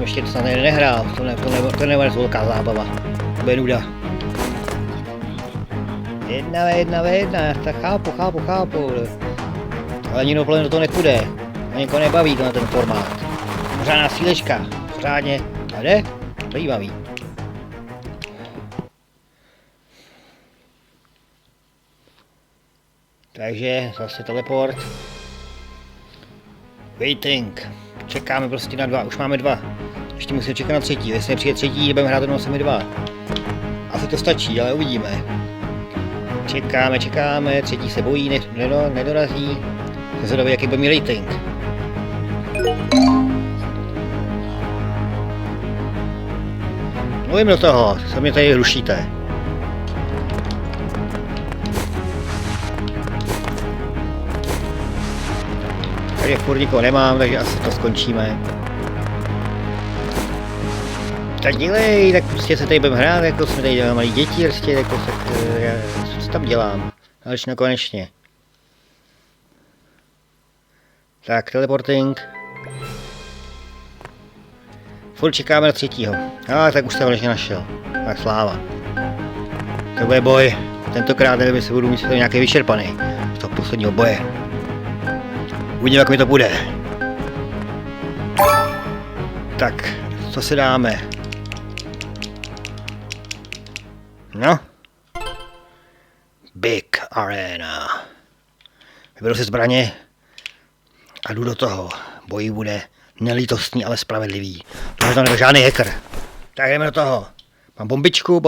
ještě snad nehrál, to nebude velká zábava. To bude nuda. Jedna ve jedna, tak chápu. Ale ani doplň do toho nepůjde. A někoho nebaví to na ten formát. Pořádná sílečka, pořádně. A jde? To jí baví. Takže zase teleport. Waiting. Čekáme prostě na 2, už máme 2. Ještě musíme čekat na 3. Jestli přijde 3, budeme hrát jenom 2. Asi to stačí, ale uvidíme. Čekáme, 3 se bojí, nedorazí. Jsem zvědavý, jaký bude mít rating. Mluvím do toho, co mě tady rušíte. Tady furt nikoho nemám, takže asi to skončíme. Tak dělej, tak prostě se tady budeme hrát, jako jsme tady malí děti, prostě, jako tak, co tam dělám? Ale konečně. Tak, teleporting. Furt čekáme na 3. Tak už jsem konečně našel. Tak sláva. To bude boj. Tentokrát nevím, jestli budu mít nějaký vyčerpaný z toho posledního boje. Uvidíme, jak mi to bude. Tak, co si dáme? No. Big Arena. Vyberu si zbraně a jdu do toho. Boj bude nelítostný, ale spravedlivý. To nebude žádný hacker. Tak jdeme do toho. Mám bombičku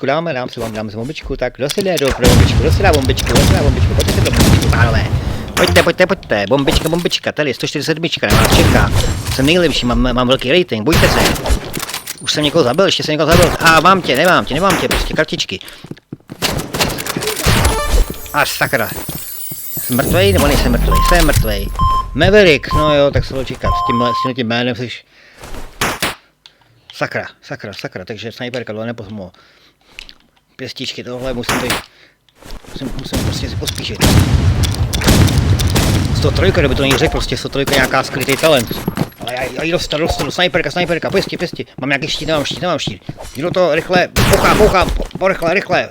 dám si bombičku, tak kdo si jde do bombičku, kdo si dá bombičku, pojďte si do bombičku, pánové. Pojďte, bombička, tady je 147, na vás čeká. Jsem nejlepší, mám velký rating, bojte se. Už jsem někoho zabil, ještě jsem někoho zabil. Mám tě, nemám tě, prostě kartičky. Sakra. Jsem mrtvej, nebo nejsem mrtvej? Jsem mrtvej. Maverick, no jo, tak se to čekat. S tím jménem jsi... Sakra, takže sniperka, tohle nepomohlo. Pěstičky, tohle musím prostě si pospíšit. 103, kdyby to někdo řekl, prostě 103 nějaká skrytý talent. Ale já ji dostanu, sniperka, pěsti. Mám nějaký štít, nemám štít. Jdu do toho, rychle, bouchám, rychle.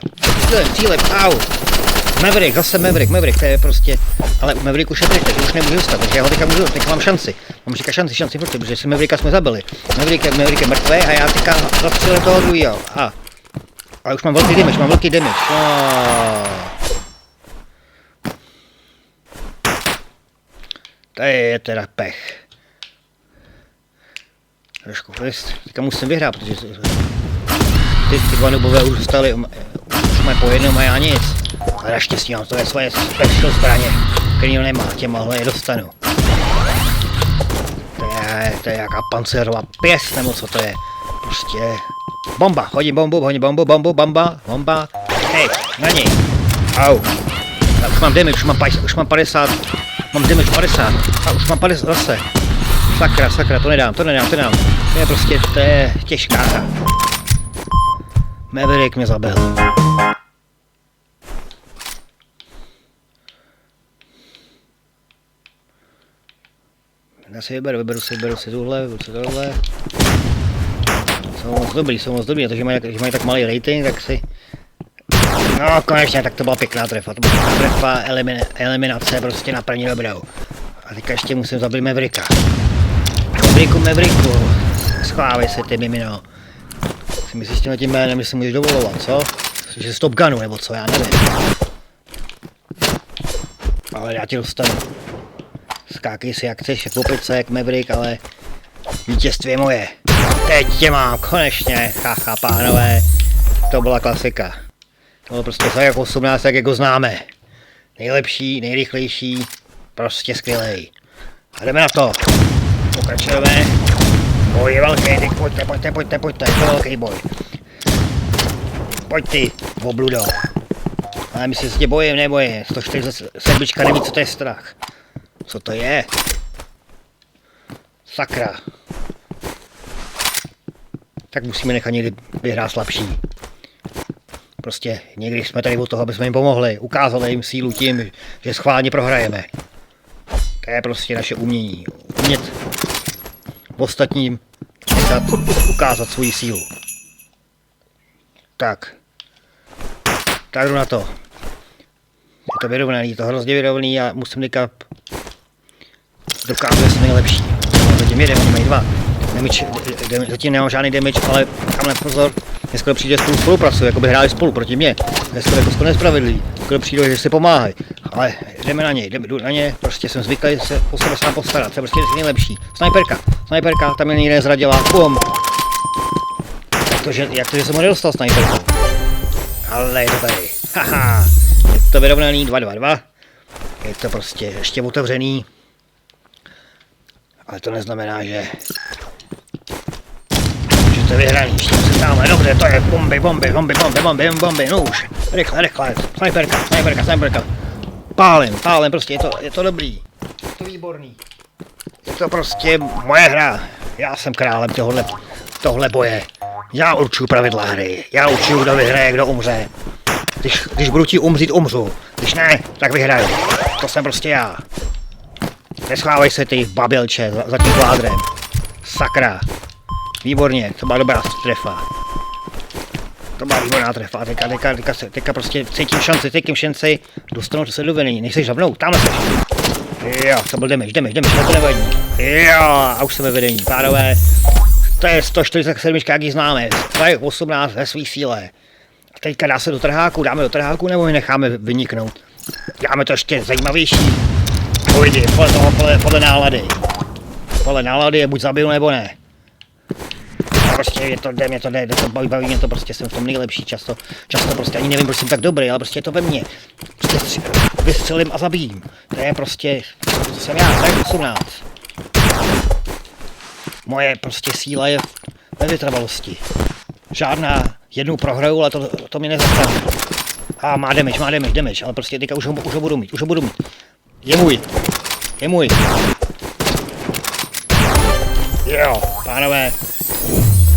Cílem, au. Maverick, zase Maverick, to je prostě, ale Maverick už je pryč, takže už nemůžu dostat, takže já ho teďka mám šanci. Mám říkat šanci, protože si Mavericka jsme zabili. Maverick je mrtvý a já teďka zastřelím toho druhého. Ale už mám velký damage, To je teda pech. Trošku fest, teďka musím vyhrát, protože ty 2 nubové už dostali, už mají po jednom a já nic. Ale naštěstí mám to svoje special zbraně, který ho nemá, těmahle je dostanu. To je jaká pancerová pěst, nebo co to je. Prostě bomba, hodím bomba. Hej, na něj. Au. Tak už mám damage, už mám 50. Mám damage 50. A už mám 50 zase. Sakra, to nedám. To je prostě, to je těžká hra. Maverick mě zabil. Já si vyberu si tohle. Jsou moc dobrý, protože mají tak malý rating, tak si... No konečně, tak to byla pěkná trefa, eliminace prostě na první dobrou. A teďka ještě musím zabít Mavericka. Mavericku, schovávej se ty mimino. Si myslíš tím jménem, že si můžeš dovolovat, co? Že z Top Gunu, nebo co, já nevím. Ale já tě dostanu. Skákej si jak chceš, jak opice, jak Maverick, ale vítězství je moje. Teď tě mám, konečně, pánové. To byla klasika. To bylo prostě tak jako 18, jak ho známe. Nejlepší, nejrychlejší, prostě skvělej. A jdeme na to. Pokračujeme. Boj je velký, pojďte, to je velký boj. Pojď ty, obludo. Ale my se tě bojím, nebojím. 147 neví, co to je strach. Co to je? Sakra. Tak musíme nechat někdy vyhrát slabší. Prostě někdy jsme tady od toho, aby jsme jim pomohli. Ukázali jim sílu tím, že schválně prohrajeme. To je prostě naše umění. Umět ostatním nechat ukázat svoji sílu. Tak. Tak jdu na to. Je to vyrovnaný, je to hrozně vyrovnaný a musím teďka dokázat, že jsem nejlepší. Zatím jeden, oni mají dva. Zatím nemám žádný damage, ale tamhle pozor, dneska přijde spolupracují, jako by hráli spolu proti mně. Dneska jako skoro nespravedlivý, skoro přijde, že si pomáhají. Ale jdeme na ně, jdu na ně, prostě jsem zvyklý se o sebe sám postarat, jsem prostě nejlepší. Snajperka, tam mě někde zradila, bum. Jak to, že jsem ho nedostal snajperkou. Ale je to tady, haha, je to vyrovnaný 2-2-2. Je to prostě ještě otevřený. Ale to neznamená, že to je vyhraný, ještě se dáme, dobře, to je bomby, nůž, rychle, snajperka. Pálem, prostě je to dobrý, je to výborný. Je to prostě moje hra, já jsem králem tohle boje. Já určuju pravidla hry, já určuju, kdo vyhraje, kdo umře. Když budu ti umřít, umřu, když ne, tak vyhraju. To jsem prostě já. Neschvávej se ty babělče za tím kvádrem. Sakra. Výborně, to byla dobrá trefa. To byla výborná trefa. Teďka prostě cítím šanci, dostanu se do vedení. Nechceš zavnout, tamhle seš. Jo, to byl damage, to nevadí. Jo, a už jsme ve vedení, pánové. To je 147, jak ji známe. 18 ve svý síle. A teďka dáme do trháku, nebo ji necháme vyniknout. Dáme to ještě zajímavější. Uvidí, podle nálady. Podle nálady je buď zabiju, nebo ne. Prostě baví mě to, prostě jsem v tom nejlepší, často prostě ani nevím, proč jsem tak dobrý, ale prostě je to ve mně. Prostě vystřelím a zabijím. To je prostě, to jsem já, tak 18. Moje prostě síla je ve vytrvalosti. Žádná, jednu prohraju, ale to mě nezastaví. A má damage, ale prostě teďka už ho budu mít. Je můj. Jo, pánové,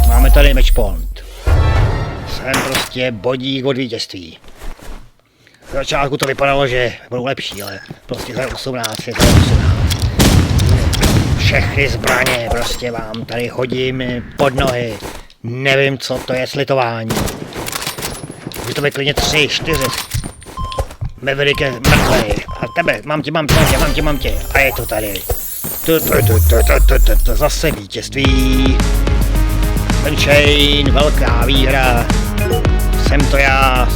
máme tady match point. Jsem prostě bodík od vítězství. V začátku to vypadalo, že budou lepší, ale prostě to je 18. Všechny zbraně prostě vám tady hodím pod nohy. Nevím, co to je slitování. Může to být klidně 3, 4. Maverick je mrtvej. A tebe, mám tě. A je to tady. Zase vítězství. Sunshine, velká výhra. Jsem to já.